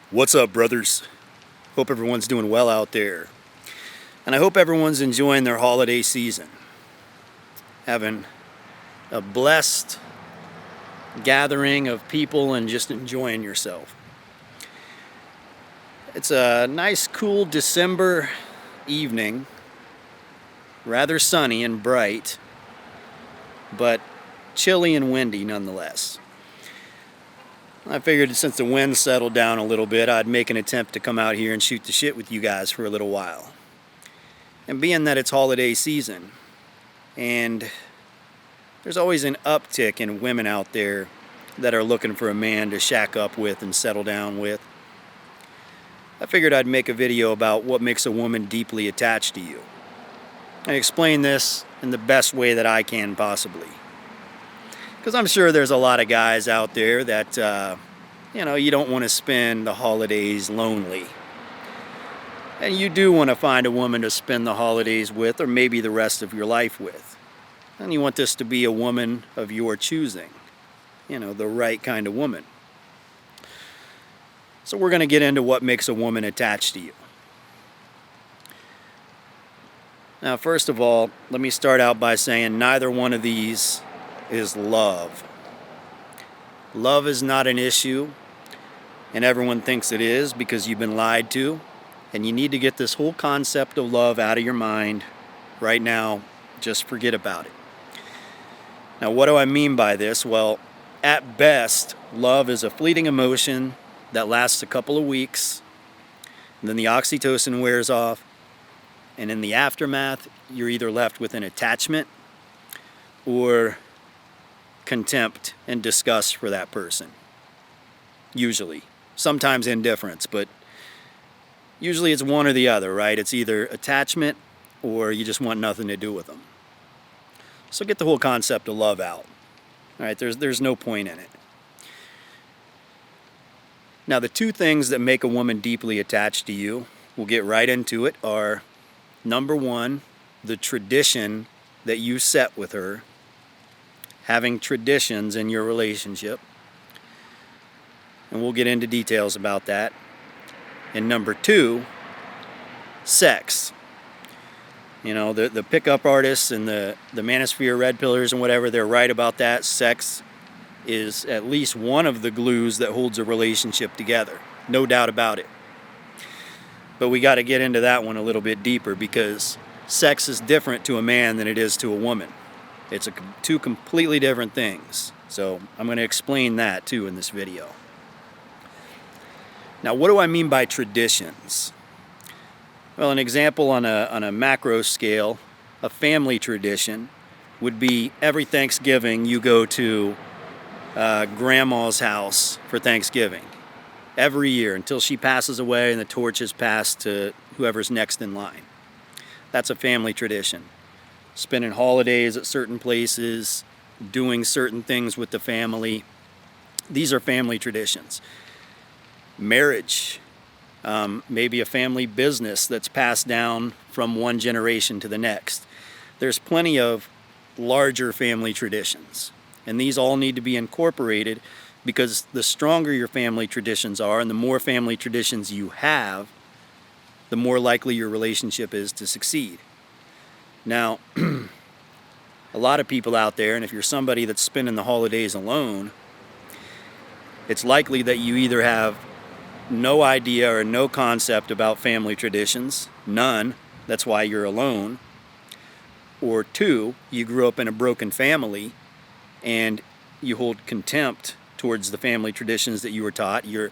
What's up, brothers? Hope everyone's doing well out there. And I hope everyone's enjoying their holiday season. Having a blessed gathering of people and just enjoying yourself. It's a nice, cool December evening. Rather sunny and bright, but chilly and windy nonetheless. I figured since the wind settled down a little bit, I'd make an attempt to come out here and shoot the shit with you guys for a little while. And being that it's holiday season, and there's always an uptick in women out there that are looking for a man to shack up with and settle down with, I figured I'd make a video about what makes a woman deeply attached to you. And explain this in the best way that I can possibly. Because I'm sure there's a lot of guys out there that, you don't want to spend the holidays lonely. And you do want to find a woman to spend the holidays with, or maybe the rest of your life with. And you want this to be a woman of your choosing. The right kind of woman. So we're going to get into what makes a woman attached to you. Now, first of all, let me start out by saying neither one of these is love. Love is not an issue, and everyone thinks it is because you've been lied to, and you need to get this whole concept of love out of your mind right now. Just forget about it. Now, what do I mean by this? Well, at best, love is a fleeting emotion that lasts a couple of weeks, and then the oxytocin wears off, and in the aftermath, you're either left with an attachment or contempt and disgust for that person. Usually. Sometimes indifference, but usually it's one or the other, right? It's either attachment or you just want nothing to do with them. So get the whole concept of love out. All right, there's no point in it. Now, the two things that make a woman deeply attached to you, we'll get right into it, are number one, the tradition that you set with her. Having traditions in your relationship. And we'll get into details about that. And number two, sex. The pickup artists and the Manosphere Red Pillars and whatever, they're right about that. Sex is at least one of the glues that holds a relationship together. No doubt about it. But we got to get into that one a little bit deeper because sex is different to a man than it is to a woman. It's two completely different things. So I'm going to explain that too in this video. Now, what do I mean by traditions? Well, an example on a macro scale, a family tradition would be every Thanksgiving you go to grandma's house for Thanksgiving. Every year until she passes away and the torch is passed to whoever's next in line. That's a family tradition. Spending holidays at certain places, doing certain things with the family. These are family traditions. Marriage, maybe a family business that's passed down from one generation to the next. There's plenty of larger family traditions, and these all need to be incorporated because the stronger your family traditions are and the more family traditions you have, the more likely your relationship is to succeed. Now, a lot of people out there, and if you're somebody that's spending the holidays alone, it's likely that you either have no idea or no concept about family traditions, none, that's why you're alone, or two, you grew up in a broken family and you hold contempt towards the family traditions that you were taught. You're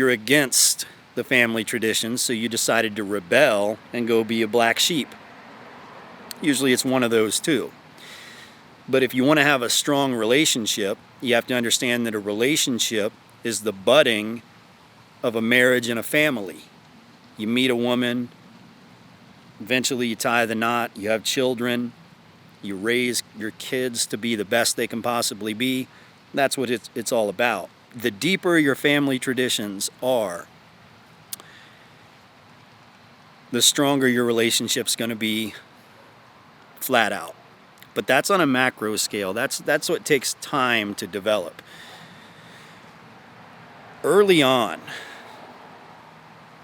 against the family traditions, so you decided to rebel and go be a black sheep. Usually it's one of those two. But if you want to have a strong relationship, you have to understand that a relationship is the budding of a marriage and a family. You meet a woman, eventually you tie the knot, you have children, you raise your kids to be the best they can possibly be. That's what it's all about. The deeper your family traditions are, the stronger your relationship's going to be, flat out. But that's on a macro scale. That's what takes time to develop. early on,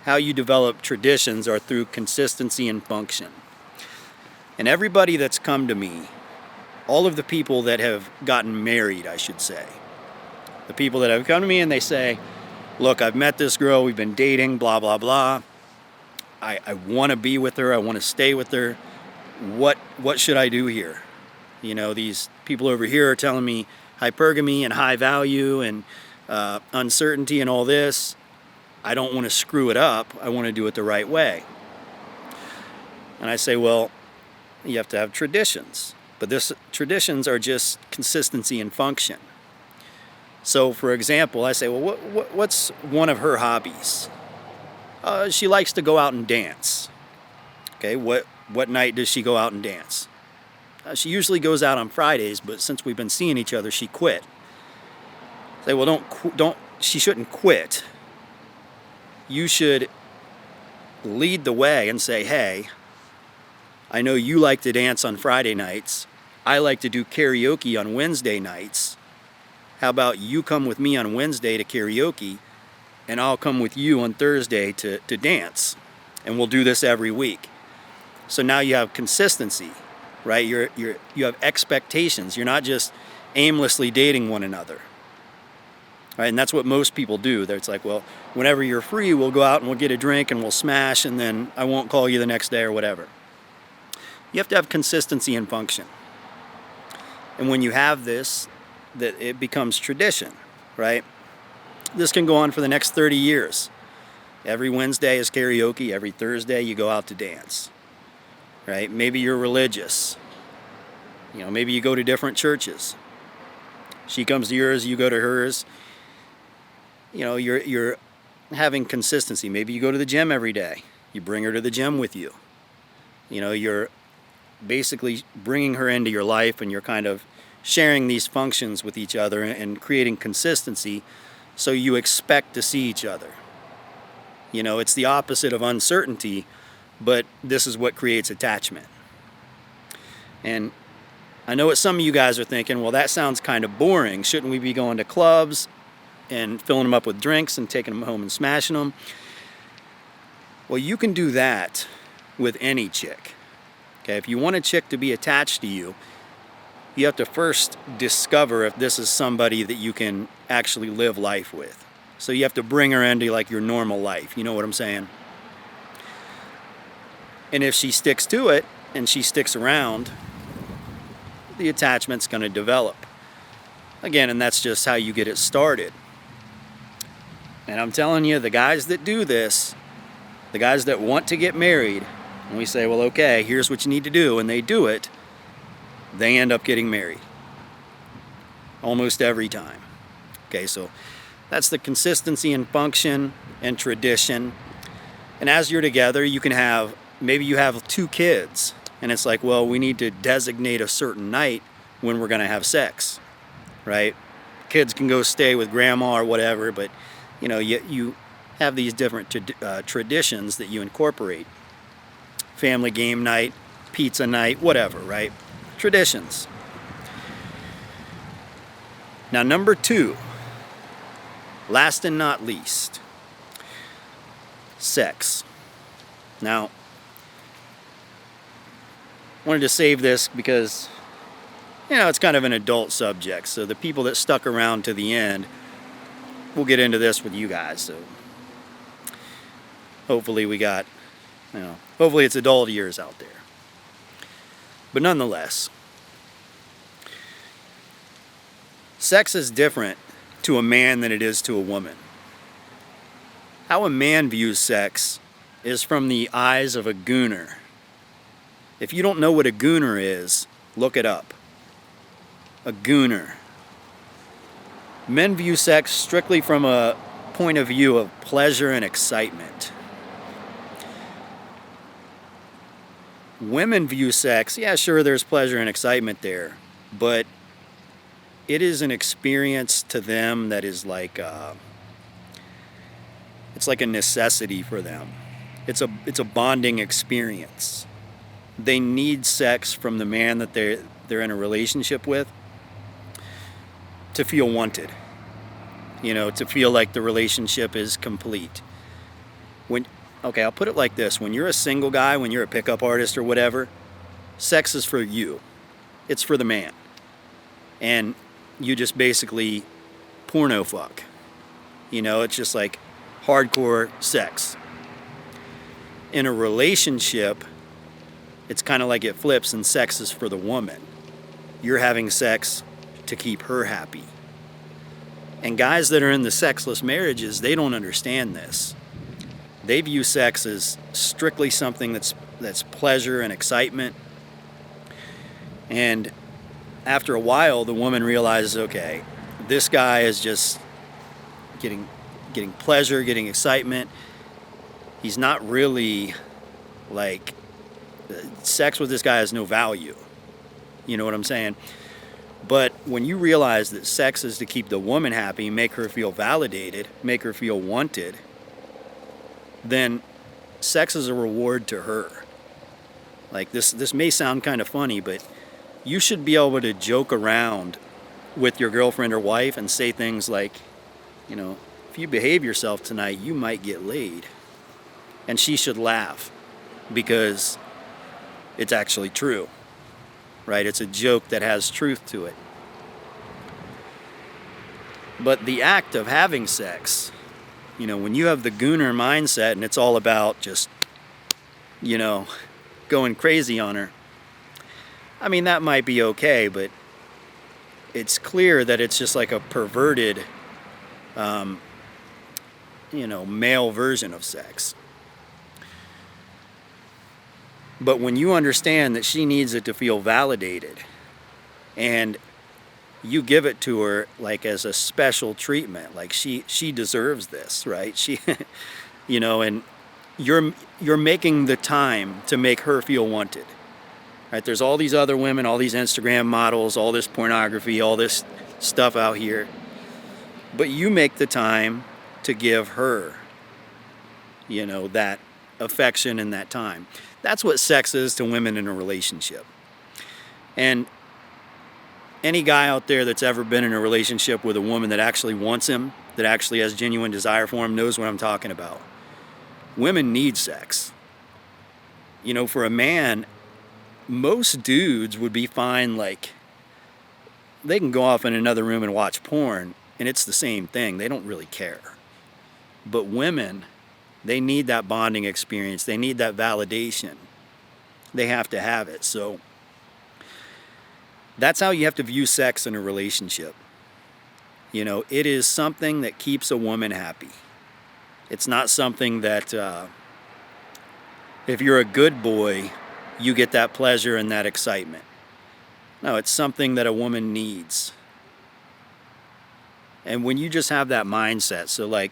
how you develop traditions are through consistency and function. And everybody that's come to me, all of the people that have gotten married, I should say, the people that have come to me and they say, look, I've met this girl, we've been dating, blah, blah, blah. I want to be with her, I want to stay with her. What should I do here? You know, these people over here are telling me hypergamy and high value and uncertainty and all this. I don't want to screw it up. I want to do it the right way. And I say, well, you have to have traditions. But traditions are just consistency and function. So, for example, I say, well, what's one of her hobbies? She likes to go out and dance. Okay, what night does she go out and dance? She usually goes out on Fridays, but since we've been seeing each other, she quit. I say, well, she shouldn't quit. You should lead the way and say, hey, I know you like to dance on Friday nights. I like to do karaoke on Wednesday nights. How about you come with me on Wednesday to karaoke, and I'll come with you on Thursday to dance, and we'll do this every week. So now you have consistency, right? You have expectations. You're not just aimlessly dating one another, right? And that's what most people do. It's like, well, whenever you're free, we'll go out and we'll get a drink and we'll smash, and then I won't call you the next day or whatever. You have to have consistency and function. And when you have this, that it becomes tradition, right? This can go on for the next 30 years. Every Wednesday is karaoke. Every Thursday you go out to dance, right? Maybe you're religious. You know, maybe you go to different churches. She comes to yours, you go to hers. You know, you're having consistency. Maybe you go to the gym every day. You bring her to the gym with you. You know, you're basically bringing her into your life, and you're kind of sharing these functions with each other and creating consistency, so you expect to see each other. You know, it's the opposite of uncertainty, but this is what creates attachment. And I know what some of you guys are thinking, well, that sounds kind of boring. Shouldn't we be going to clubs and filling them up with drinks and taking them home and smashing them? Well, you can do that with any chick. Okay, if you want a chick to be attached to you, you have to first discover if this is somebody that you can actually live life with. So you have to bring her into like your normal life. You know what I'm saying? And if she sticks to it and she sticks around, the attachment's going to develop. Again, and that's just how you get it started. And I'm telling you, the guys that do this, the guys that want to get married, and we say, well, okay, here's what you need to do, and they do it, they end up getting married. Almost every time. Okay, so that's the consistency and function and tradition. And as you're together, you can have, maybe you have 2 kids, and it's like, well, we need to designate a certain night when we're going to have sex, right? Kids can go stay with grandma or whatever, but you know, you have these different traditions that you incorporate. Family game night, pizza night, whatever, right? Traditions. Now, number 2, last and not least, sex. Now, I wanted to save this because, you know, it's kind of an adult subject. So the people that stuck around to the end, we'll get into this with you guys. So hopefully we got, you know, hopefully it's adult years out there. But nonetheless, sex is different to a man than it is to a woman. How a man views sex is from the eyes of a gooner. If you don't know what a gooner is, look it up. A gooner. Men view sex strictly from a point of view of pleasure and excitement. Women view sex, yeah, sure, there's pleasure and excitement there, but it is an experience to them that is like, it's like a necessity for them. It's a bonding experience. They need sex from the man that they're in a relationship with to feel wanted. to feel like the relationship is complete. When, okay, I'll put it like this. When you're a single guy, when you're a pickup artist or whatever, sex is for you. It's for the man. And you just basically porno fuck. It's just like hardcore sex. In a relationship, it's kind of like it flips, and sex is for the woman. You're having sex to keep her happy. And guys that are in the sexless marriages, they don't understand this. They view sex as strictly something that's pleasure and excitement. And after a while, the woman realizes, okay, this guy is just getting pleasure, getting excitement. He's not really like, sex with this guy has no value. You know what I'm saying? But when you realize that sex is to keep the woman happy, make her feel validated, make her feel wanted, then sex is a reward to her. Like this may sound kind of funny, but you should be able to joke around with your girlfriend or wife and say things like, if you behave yourself tonight, you might get laid. And she should laugh because it's actually true, right? It's a joke that has truth to it. But the act of having sex, when you have the gooner mindset and it's all about just, going crazy on her, I mean, that might be okay, but it's clear that it's just like a perverted, male version of sex. But when you understand that she needs it to feel validated, and you give it to her like as a special treatment, like she deserves this, right? And you're making the time to make her feel wanted. Right? There's all these other women, all these Instagram models, all this pornography, all this stuff out here. But you make the time to give her, that affection and that time. That's what sex is to women in a relationship. And any guy out there that's ever been in a relationship with a woman that actually wants him, that actually has genuine desire for him, knows what I'm talking about. Women need sex. For a man, most dudes would be fine, like, they can go off in another room and watch porn, and it's the same thing. They don't really care. But women, they need that bonding experience. They need that validation. They have to have it. So that's how you have to view sex in a relationship. It is something that keeps a woman happy. It's not something that, if you're a good boy, you get that pleasure and that excitement. No, it's something that a woman needs. And when you just have that mindset, so like,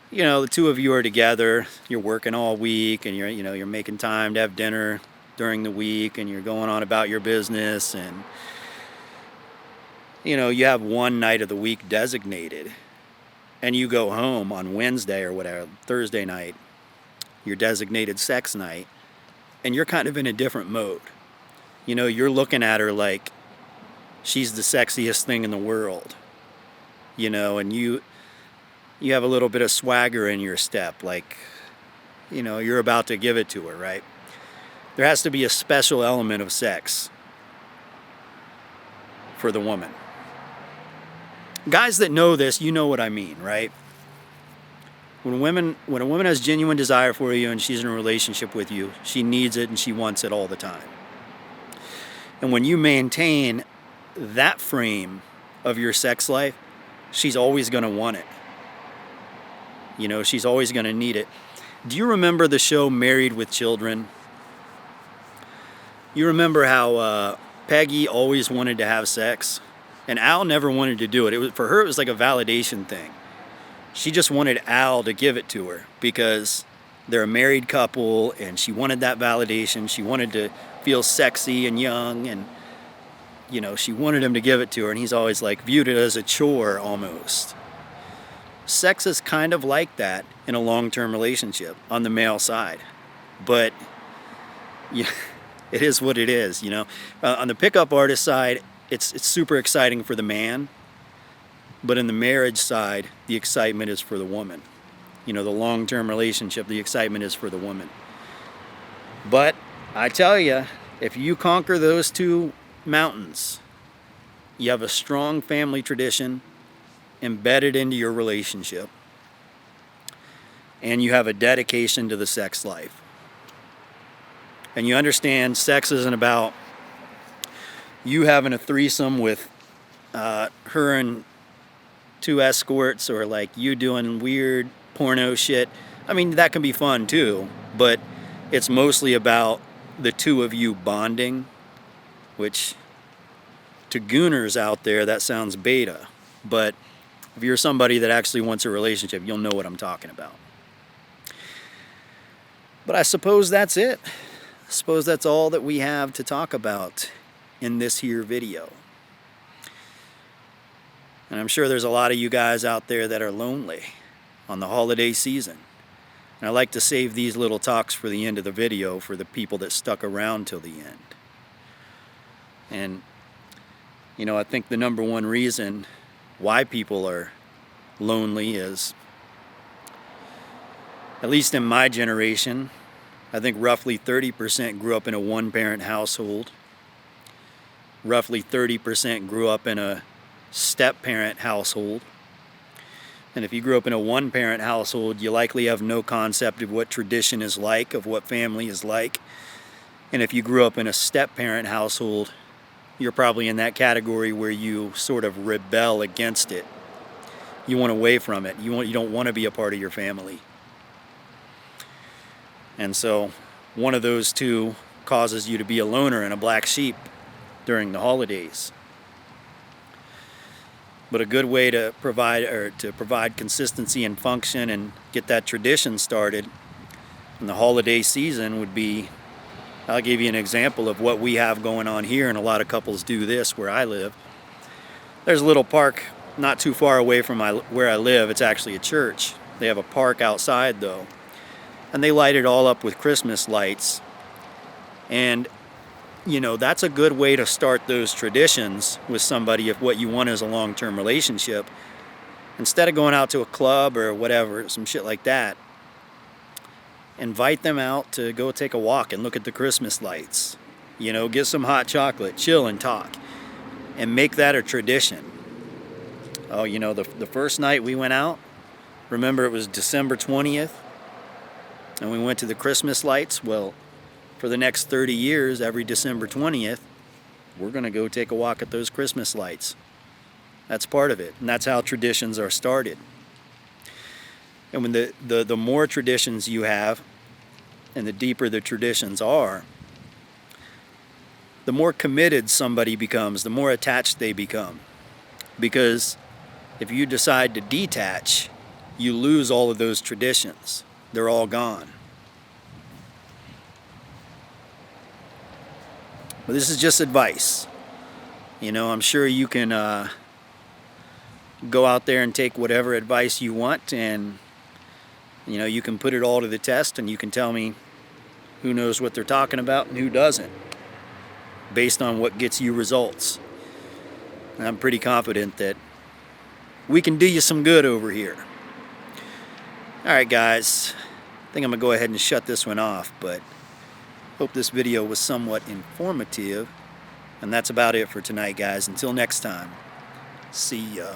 the two of you are together, you're working all week, and you're making time to have dinner during the week, and you're going on about your business, and you have one night of the week designated, and you go home on Wednesday or whatever, Thursday night, your designated sex night, and you're kind of in a different mode. You're looking at her like she's the sexiest thing in the world, and you have a little bit of swagger in your step, like, you're about to give it to her, right? There has to be a special element of sex for the woman. Guys that know this, you know what I mean, right? When a woman has genuine desire for you and she's in a relationship with you, she needs it and she wants it all the time. And when you maintain that frame of your sex life, she's always going to want it. She's always going to need it. Do you remember the show Married with Children? You remember how Peggy always wanted to have sex, and Al never wanted to do it. For her, it was like a validation thing. She just wanted Al to give it to her because they're a married couple, and she wanted that validation. She wanted to feel sexy and young, and she wanted him to give it to her, and he's always like viewed it as a chore almost. Sex is kind of like that in a long-term relationship on the male side, but it is what it is. On the pickup artist side, it's super exciting for the man, But in the marriage side, the excitement is for the woman. You know, the long-term relationship, the excitement is for the woman. But I tell you, if you conquer those two mountains, you have a strong family tradition embedded into your relationship, and you have a dedication to the sex life. And you understand sex isn't about you having a threesome with her and two escorts, or like you doing weird porno shit. I mean, that can be fun too, but it's mostly about the two of you bonding, which to gooners out there, that sounds beta. But if you're somebody that actually wants a relationship, you'll know what I'm talking about. But I suppose that's it. I suppose that's all that we have to talk about in this here video. And I'm sure there's a lot of you guys out there that are lonely on the holiday season. And I like to save these little talks for the end of the video for the people that stuck around till the end. And, you know, I think the number one reason why people are lonely is, at least in my generation, I think roughly 30% grew up in a one-parent household. Roughly 30% grew up in a step-parent household. And if you grew up in a one-parent household, you likely have no concept of what tradition is like, of what family is like. And if you grew up in a step-parent household, you're probably in that category where you sort of rebel against it. You want away from it. You don't want to be a part of your family. And so one of those two causes you to be a loner and a black sheep during the holidays. But a good way to provide consistency and function and get that tradition started in the holiday season would be, I'll give you an example of what we have going on here, and a lot of couples do this where I live. There's a little park not too far away from where I live. It's actually a church. They have a park outside though, and they light it all up with Christmas lights. And you know, that's a good way to start those traditions with somebody if what you want is a long-term relationship. Instead of going out to a club or whatever, some shit like that, invite them out to go take a walk and look at the Christmas lights. You know, get some hot chocolate, chill and talk, and make that a tradition. Oh, you know, the first night we went out, remember it was December 20th, and we went to the Christmas lights. Well, for the next 30 years, every December 20th, we're going to go take a walk at those Christmas lights. That's part of it, and that's how traditions are started. And when the more traditions you have, and the deeper the traditions are, the more committed somebody becomes, the more attached they become. Because if you decide to detach, you lose all of those traditions. They're all gone. But this is just advice. You know, I'm sure you can go out there and take whatever advice you want, and you know, you can put it all to the test, and you can tell me who knows what they're talking about and who doesn't, based on what gets you results. And I'm pretty confident that we can do you some good over here. Alright guys, I think I'm going to go ahead and shut this one off, but hope this video was somewhat informative. And that's about it for tonight, guys. Until next time, see ya.